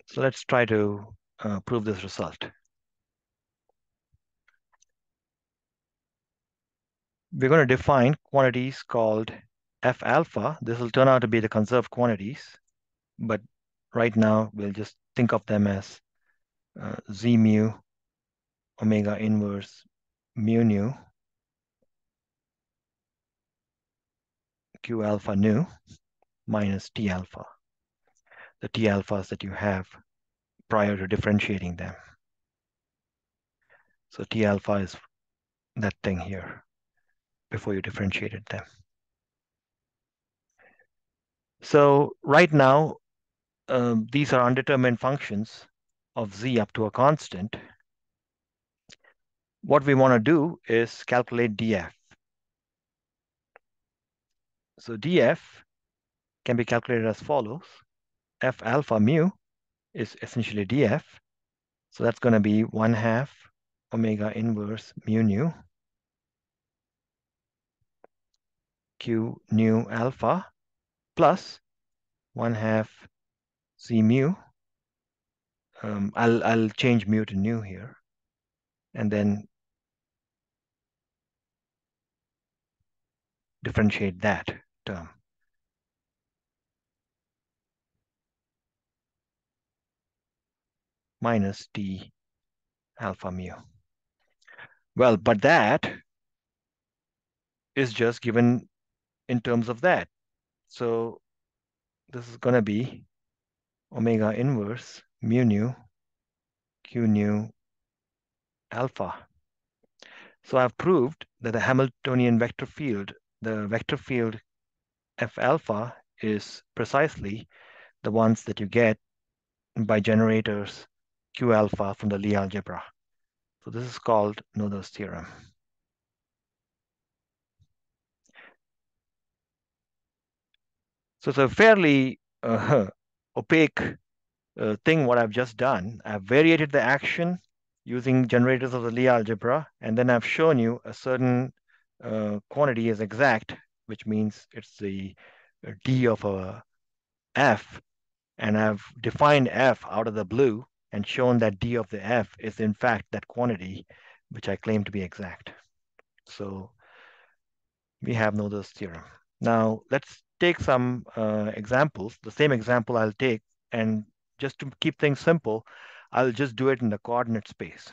So let's try to prove this result. We're going to define quantities called F alpha. This will turn out to be the conserved quantities, but right now we'll just think of them as Z mu omega inverse mu nu Q alpha nu minus T alpha, the T alphas that you have prior to differentiating them. So T alpha is that thing here before you differentiated them. So right now, these are undetermined functions of z up to a constant. What we want to do is calculate df. So df can be calculated as follows. F alpha mu is essentially df. So that's going to be 1/2 omega inverse mu nu q nu alpha plus 1/2 z mu. I'll change mu to nu here, and then differentiate that term. Minus T alpha mu. Well, but that is just given in terms of that. So this is going to be omega inverse mu nu q nu alpha. So I've proved that the Hamiltonian the vector field F alpha is precisely the ones that you get by generators Q alpha from the Lie algebra. So this is called Noether's theorem. So it's a fairly opaque thing what I've just done. I've variated the action using generators of the Lie algebra, and then I've shown you a certain quantity is exact, which means it's the d of a f, and I've defined f out of the blue and shown that d of the f is in fact that quantity which I claim to be exact. So we have Noether's theorem. Now let's take some examples. The same example I'll take, and just to keep things simple, I'll just do it in the coordinate space.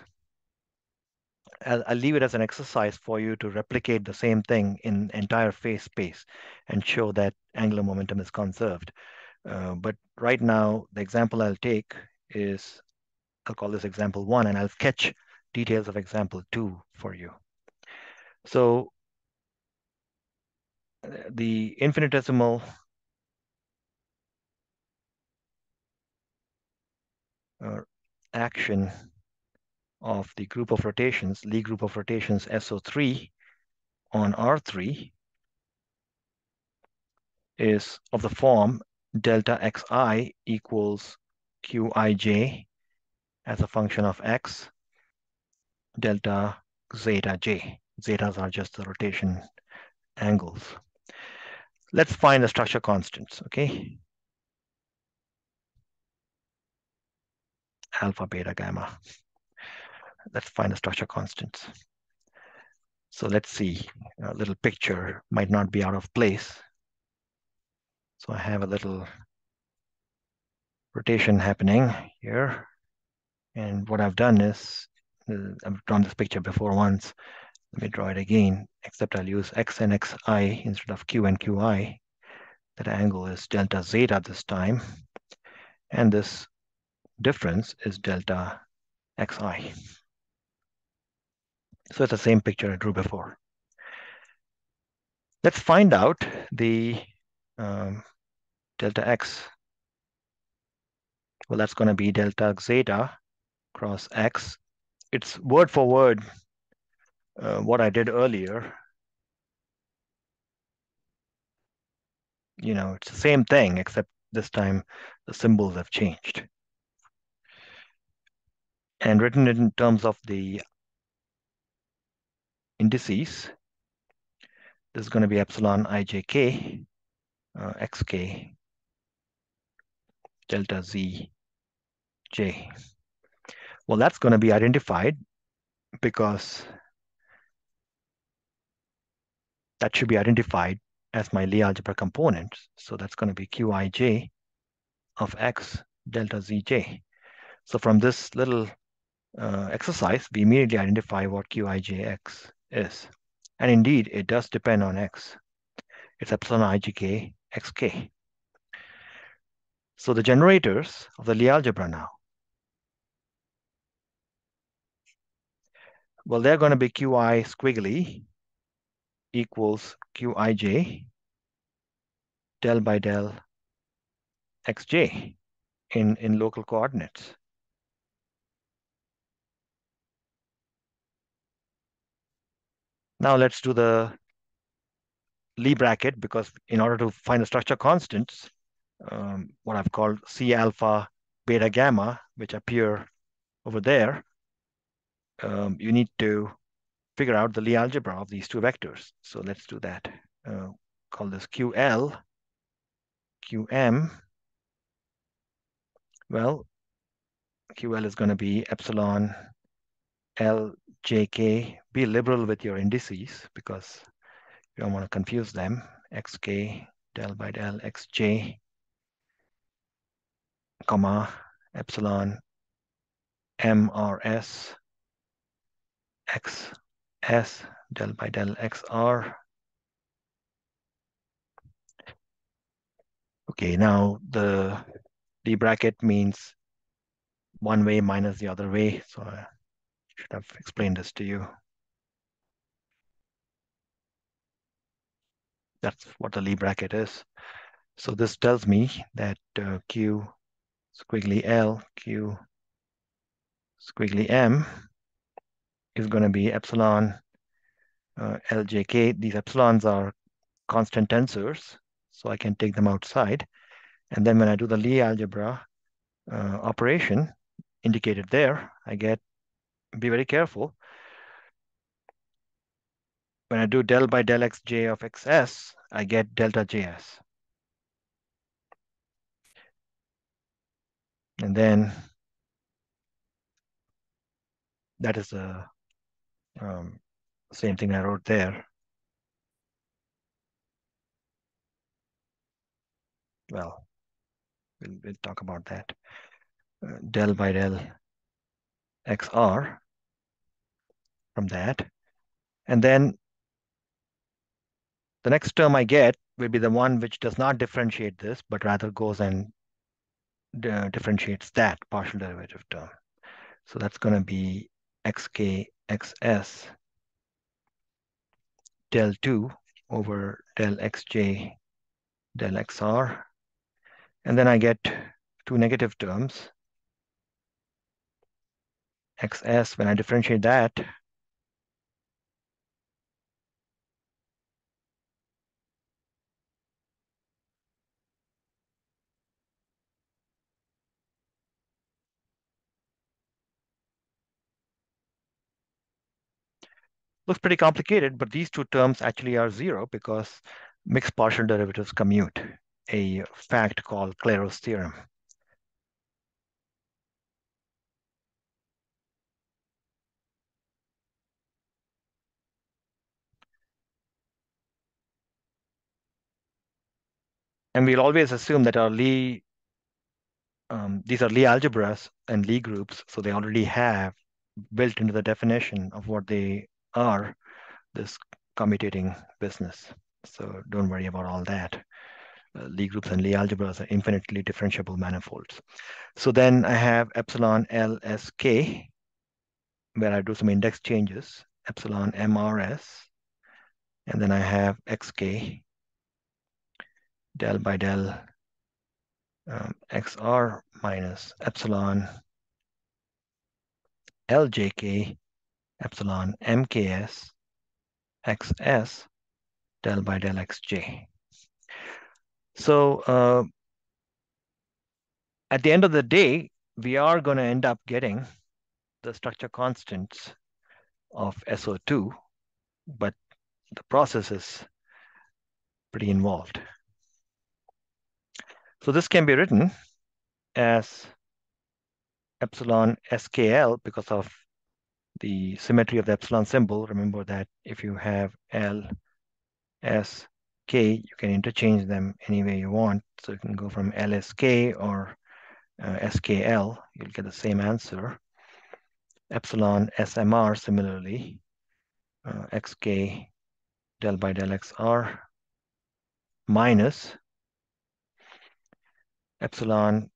I'll leave it as an exercise for you to replicate the same thing in entire phase space and show that angular momentum is conserved. But right now, the example I'll take is, I'll call this example 1, and I'll sketch details of example 2 for you. So the infinitesimal action of the group of rotations, Lie group of rotations SO3 on R3 is of the form delta xi equals qij as a function of x delta zeta j. Zetas are just the rotation angles. Let's find the structure constants, okay? Alpha, beta, gamma. Let's find the structure constants. So let's see, a little picture might not be out of place. So I have a little rotation happening here. And what I've done is, I've drawn this picture before once. Let me draw it again, except I'll use x and xi instead of q and qi. That angle is delta zeta this time. And this difference is delta xi. So it's the same picture I drew before. Let's find out the delta x. Well, that's going to be delta zeta cross x. It's word for word what I did earlier. You know, it's the same thing, except this time the symbols have changed. And written in terms of the indices, this is going to be epsilon ijk, xk, delta zj. Well, that's going to be identified because that should be identified as my Lie algebra component. So that's going to be qij of x delta zj. So from this little exercise, we immediately identify what qijx is. And indeed, it does depend on x. It's epsilon ijk xk. So the generators of the Lie algebra now, well, they're going to be qi squiggly equals qij del by del xj in local coordinates. Now let's do the Lie bracket, because in order to find the structure constants, what I've called C alpha, beta, gamma, which appear over there, you need to figure out the Lie algebra of these two vectors. So let's do that. Call this QL, QM. Well, QL is going to be epsilon LJK. Be liberal with your indices because you don't want to confuse them. XK del by del XJ, comma, epsilon MRS XS del by del XR. Okay, now the D bracket means one way minus the other way. So Should have explained this to you. That's what the Lie bracket is. So this tells me that Q squiggly L, Q squiggly M is going to be epsilon LJK. These epsilons are constant tensors, so I can take them outside. And then when I do the Lie algebra operation indicated there, I get, be very careful. When I do del by del xj of xs, I get delta js. And then that is the same thing I wrote there. Well, we'll talk about that. Del by del xr from that. And then the next term I get will be the one which does not differentiate this, but rather goes and differentiates that partial derivative term. So that's going to be xk xs del 2 over del xj del xr. And then I get two negative terms. Xs, when I differentiate that, looks pretty complicated, but these two terms actually are zero because mixed partial derivatives commute, a fact called Clairaut's theorem. And we'll always assume that our Lie, these are Lie algebras and Lie groups, so they already have built into the definition of what they are, this commutating business. So don't worry about all that. Lie groups and Lie algebras are infinitely differentiable manifolds. So then I have epsilon LSK, where I do some index changes, epsilon MRS, and then I have XK del by del XR minus epsilon LJK epsilon MKS XS del by del XJ. So at the end of the day, we are going to end up getting the structure constants of SO2, but the process is pretty involved. So this can be written as epsilon SKL because of the symmetry of the epsilon symbol. Remember that if you have L, S, K, you can interchange them any way you want. So you can go from LSK or SKL, you'll get the same answer. Epsilon SMR similarly, XK del by del XR minus epsilon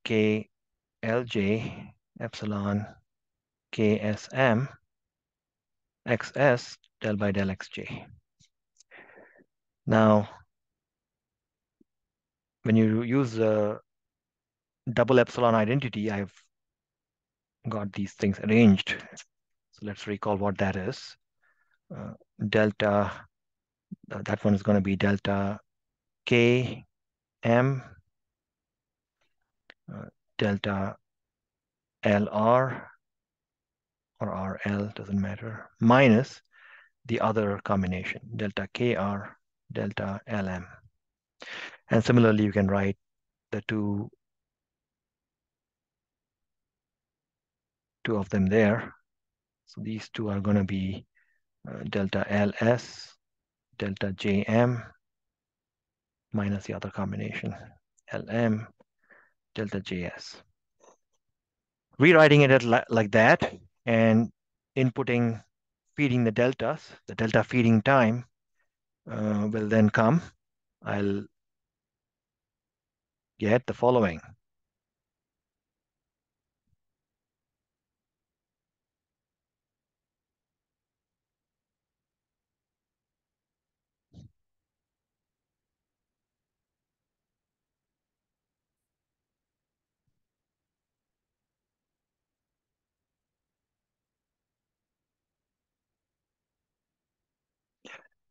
KLJ epsilon KSM XS del by del XJ. Now, when you use the double epsilon identity, I've got these things arranged. So let's recall what that is. Delta, that one is going to be delta K M delta LR or RL, doesn't matter, minus the other combination, delta KR, delta LM. And similarly, you can write the two of them there. So these two are going to be delta LS, delta JM, minus the other combination, LM, delta JS. Rewriting it like that and inputting, feeding the deltas, the delta feeding time will then come. I'll get the following.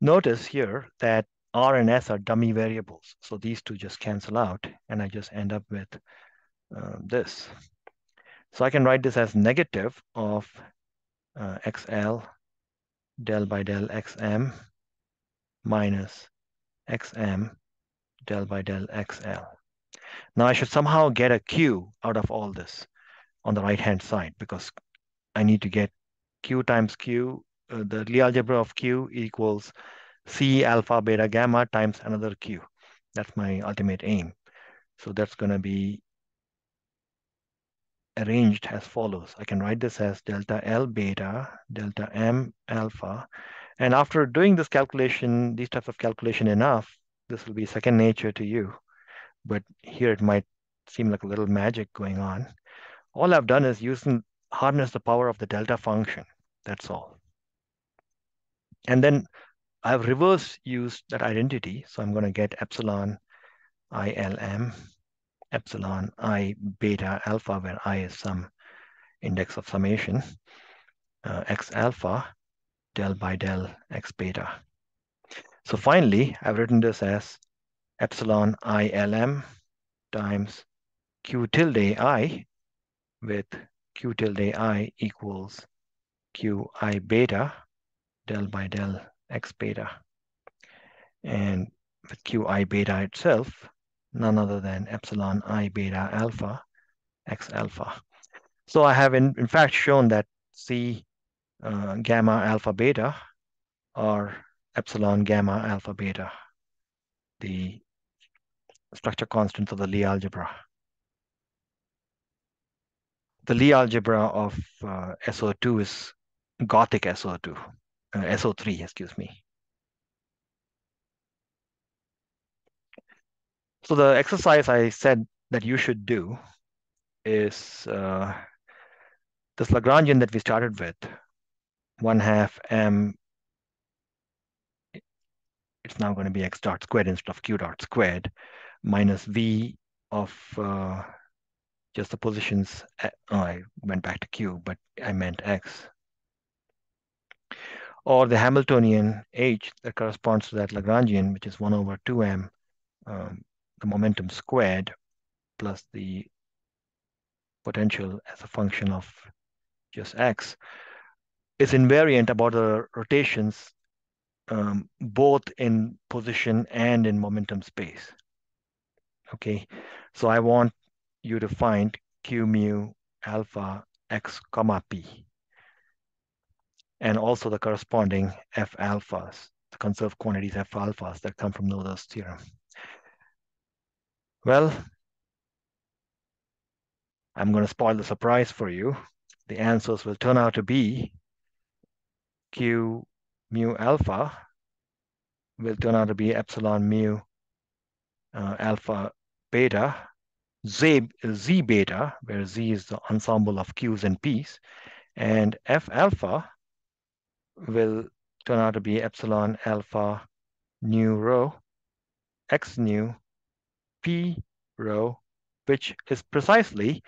Notice here that R and S are dummy variables. So these two just cancel out, and I just end up with this. So I can write this as negative of XL del by del XM minus XM del by del XL. Now I should somehow get a Q out of all this on the right-hand side, because I need to get Q times Q. The Lie algebra of Q equals C alpha beta gamma times another Q. That's my ultimate aim. So that's going to be arranged as follows. I can write this as delta L beta, delta M alpha. And after doing this calculation, these types of calculation enough, this will be second nature to you. But here it might seem like a little magic going on. All I've done is harness the power of the delta function. That's all. And then I've reverse used that identity. So I'm going to get epsilon ILM, epsilon I beta alpha, where I is some index of summation, x alpha del by del x beta. So finally, I've written this as epsilon ILM times Q tilde I, with Q tilde I equals Q I beta del by del x beta. And with Q I beta itself, none other than epsilon I beta alpha x alpha. So I have in fact shown that C gamma alpha beta or epsilon gamma alpha beta, the structure constants of the Lie algebra. The Lie algebra of SO2 is Gothic SO2, SO3, excuse me. So the exercise I said that you should do is this Lagrangian that we started with, 1/2 m, it's now going to be x dot squared instead of q dot squared, minus v of just the positions. Oh, I went back to q, but I meant x. Or the Hamiltonian h that corresponds to that Lagrangian, which is 1/2m, the momentum squared, plus the potential as a function of just x, is invariant about the rotations both in position and in momentum space. Okay, so I want you to find q mu alpha x comma p, and also the corresponding f alphas, the conserved quantities f alphas that come from Noether's theorem. Well, I'm going to spoil the surprise for you. The answers will turn out to be q mu alpha will turn out to be epsilon mu alpha beta, z beta, where z is the ensemble of q's and p's, and f alpha will turn out to be epsilon alpha nu rho x nu p rho, which is precisely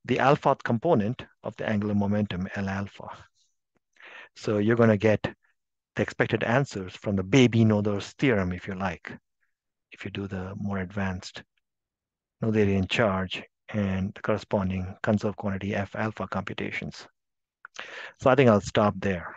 the alpha component of the angular momentum L alpha. So you're going to get the expected answers from the baby Noether's theorem, if you like, if you do the more advanced Noetherian charge and the corresponding conserved quantity F alpha computations. So I think I'll stop there.